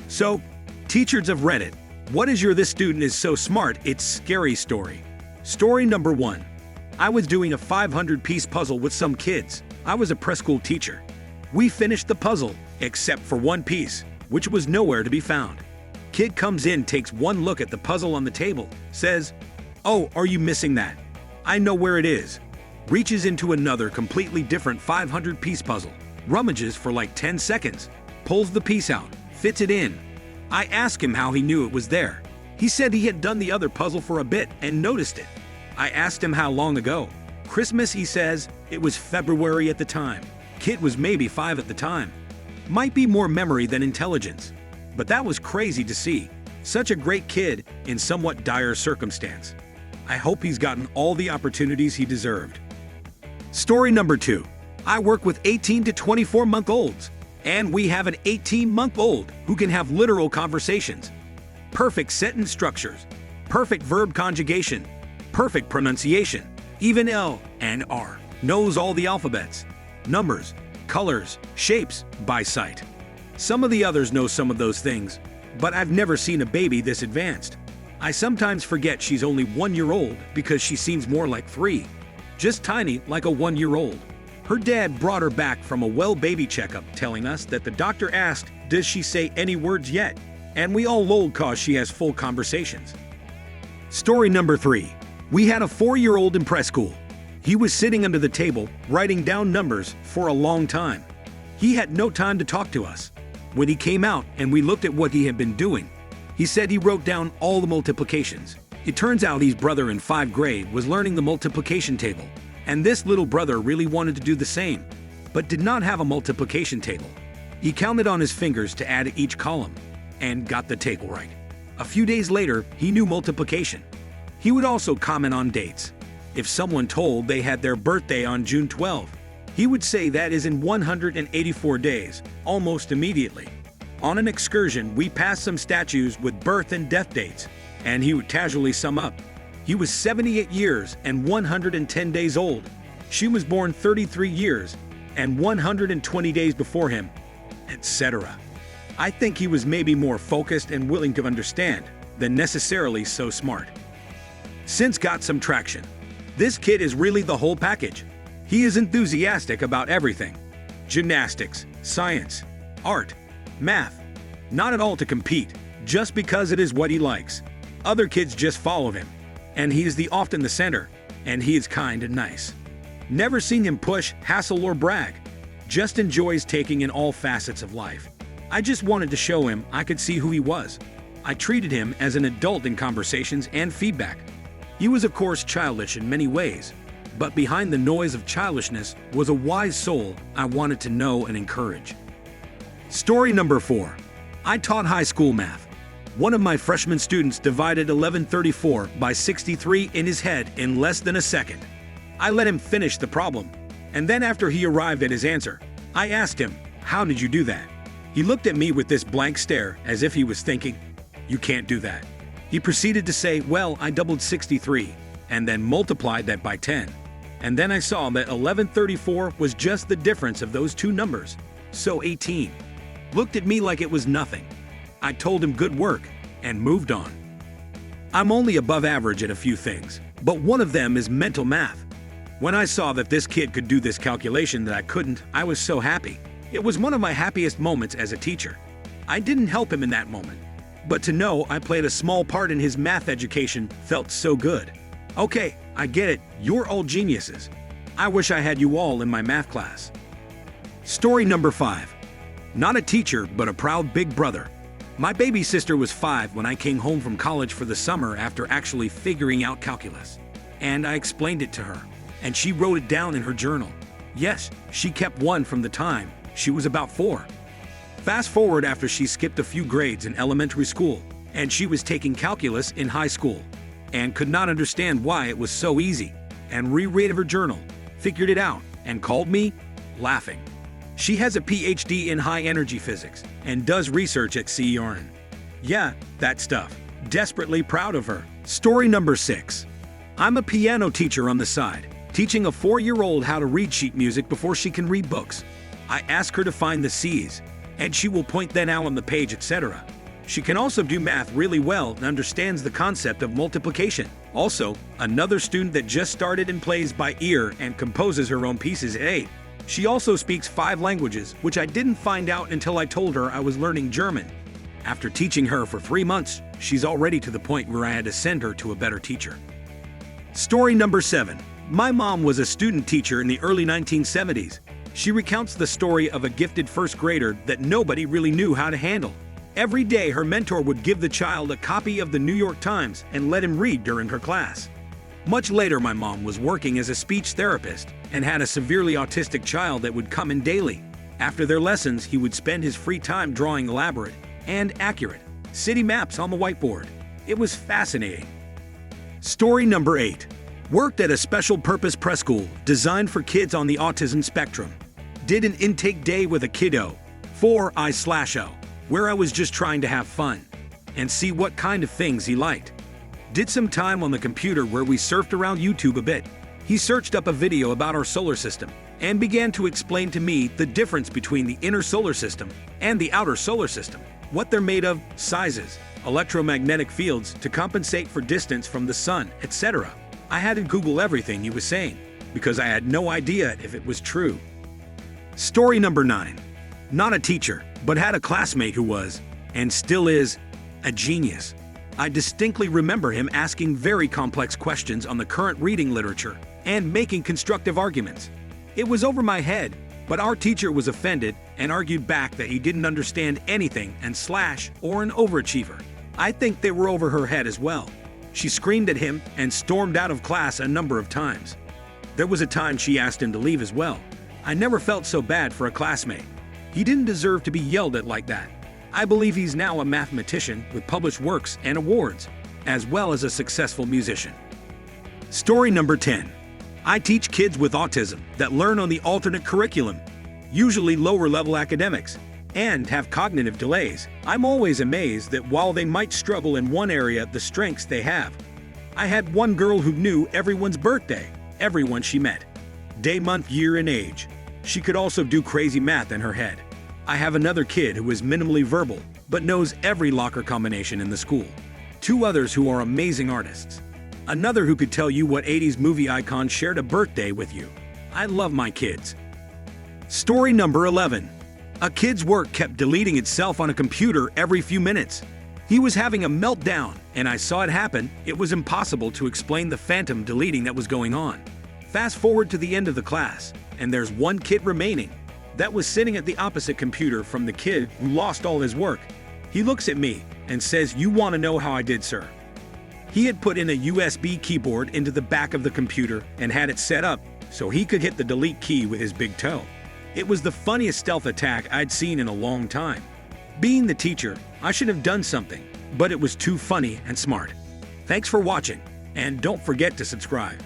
So, teachers of Reddit, what is your "this student is so smart, it's scary" story? Story number 1. I was doing a 500-piece puzzle with some kids. I was a preschool teacher. We finished the puzzle, except for one piece, which was nowhere to be found. Kid comes in, takes one look at the puzzle on the table, says, "Oh, are you missing that? I know where it is." Reaches into another completely different 500-piece puzzle, rummages for like 10 seconds, pulls the piece out, fits it in. I asked him how he knew it was there. He said he had done the other puzzle for a bit and noticed it. I asked him how long ago. Christmas, he says. It was February at the time. Kid was maybe 5 at the time. Might be more memory than intelligence. But that was crazy to see. Such a great kid in somewhat dire circumstance. I hope he's gotten all the opportunities he deserved. Story number 2. I work with 18 to 24-month-olds. And we have an 18-month-old who can have literal conversations. Perfect sentence structures. Perfect verb conjugation. Perfect pronunciation. Even L and R. Knows all the alphabets. Numbers, colors, shapes by sight. Some of the others know some of those things, but I've never seen a baby this advanced. I sometimes forget she's only 1 year old because she seems more like 3. Just tiny like a 1-year-old. Her dad brought her back from a well baby checkup telling us that the doctor asked, "Does she say any words yet?" And we all lolled cause she has full conversations. Story number 3. We had a 4-year-old in preschool. He was sitting under the table, writing down numbers for a long time. He had no time to talk to us. When he came out and we looked at what he had been doing, he said he wrote down all the multiplications. It turns out his brother in 5th grade was learning the multiplication table. And this little brother really wanted to do the same, but did not have a multiplication table. He counted on his fingers to add each column, and got the table right. A few days later, he knew multiplication. He would also comment on dates. If someone told they had their birthday on June 12, he would say that is in 184 days, almost immediately. On an excursion, we passed some statues with birth and death dates, and he would casually sum up. He was 78 years and 110 days old. She was born 33 years and 120 days before him, etc. I think he was maybe more focused and willing to understand than necessarily so smart. Since got some traction. This kid is really the whole package. He is enthusiastic about everything. Gymnastics, science, art, math. Not at all to compete, just because it is what he likes. Other kids just follow him. And he is often the center, and he is kind and nice. Never seen him push, hassle, or brag. Just enjoys taking in all facets of life. I just wanted to show him I could see who he was. I treated him as an adult in conversations and feedback. He was of course childish in many ways, but behind the noise of childishness was a wise soul I wanted to know and encourage. Story number 4. I taught high school math. One of my freshman students divided 1134 by 63 in his head in less than a second. I let him finish the problem, and then after he arrived at his answer, I asked him, "How did you do that?" He looked at me with this blank stare as if he was thinking, "You can't do that." He proceeded to say, "Well, I doubled 63 and then multiplied that by 10. And then I saw that 1134 was just the difference of those two numbers, so 18. Looked at me like it was nothing. I told him good work and moved on. I'm only above average at a few things, but one of them is mental math. When I saw that this kid could do this calculation that I couldn't, I was so happy. It was one of my happiest moments as a teacher. I didn't help him in that moment, but to know I played a small part in his math education felt so good. Okay, I get it, you're all geniuses. I wish I had you all in my math class. Story number 5. Not a teacher, but a proud big brother. My baby sister was 5 when I came home from college for the summer after actually figuring out calculus. And I explained it to her, and she wrote it down in her journal. Yes, she kept 1 from the time she was about 4. Fast forward after she skipped a few grades in elementary school, and she was taking calculus in high school, and could not understand why it was so easy, and reread her journal, figured it out, and called me, laughing. She has a PhD in high-energy physics and does research at CERN. Yeah, that stuff. Desperately proud of her. Story number 6. I'm a piano teacher on the side, Teaching a 4-year-old how to read sheet music before she can read books. I ask her to find the C's, and she will point them out on the page, etc. She can also do math really well and understands the concept of multiplication. Also, another student that just started and plays by ear and composes her own pieces at 8. She also speaks 5 languages, which I didn't find out until I told her I was learning German. After teaching her for 3 months, she's already to the point where I had to send her to a better teacher. Story number 7. My mom was a student teacher in the early 1970s. She recounts the story of a gifted first grader that nobody really knew how to handle. Every day, her mentor would give the child a copy of the New York Times and let him read during her class. Much later, my mom was working as a speech therapist and had a severely autistic child that would come in daily. After their lessons, he would spend his free time drawing elaborate and accurate city maps on the whiteboard. It was fascinating. Story number 8. Worked at a special-purpose preschool designed for kids on the autism spectrum. Did an intake day with a kiddo, 4I/0, where I was just trying to have fun and see what kind of things he liked. Did some time on the computer where we surfed around YouTube a bit. He searched up a video about our solar system and began to explain to me the difference between the inner solar system and the outer solar system, what they're made of, sizes, electromagnetic fields to compensate for distance from the sun, etc. I had to Google everything he was saying because I had no idea if it was true. Story number 9. Not a teacher, but had a classmate who was, and still is, a genius. I distinctly remember him asking very complex questions on the current reading literature and making constructive arguments. It was over my head, but our teacher was offended and argued back that he didn't understand anything and slash or an overachiever. I think they were over her head as well. She screamed at him and stormed out of class a number of times. There was a time she asked him to leave as well. I never felt so bad for a classmate. He didn't deserve to be yelled at like that. I believe he's now a mathematician with published works and awards, as well as a successful musician. Story number 10. I teach kids with autism that learn on the alternate curriculum, usually lower-level academics, and have cognitive delays. I'm always amazed that while they might struggle in one area, the strengths they have. I had one girl who knew everyone's birthday, everyone she met, day, month, year, and age. She could also do crazy math in her head. I have another kid who is minimally verbal, but knows every locker combination in the school. 2 others who are amazing artists. Another who could tell you what 80s movie icon shared a birthday with you. I love my kids. Story number 11. A kid's work kept deleting itself on a computer every few minutes. He was having a meltdown, and I saw it happen. It was impossible to explain the phantom deleting that was going on. Fast forward to the end of the class, and there's one kid remaining. That was sitting at the opposite computer from the kid who lost all his work. He looks at me and says, "You want to know how I did, sir?" He had put in a USB keyboard into the back of the computer and had it set up so he could hit the delete key with his big toe. It was the funniest stealth attack I'd seen in a long time. Being the teacher, I should have done something, but it was too funny and smart. Thanks for watching, and don't forget to subscribe.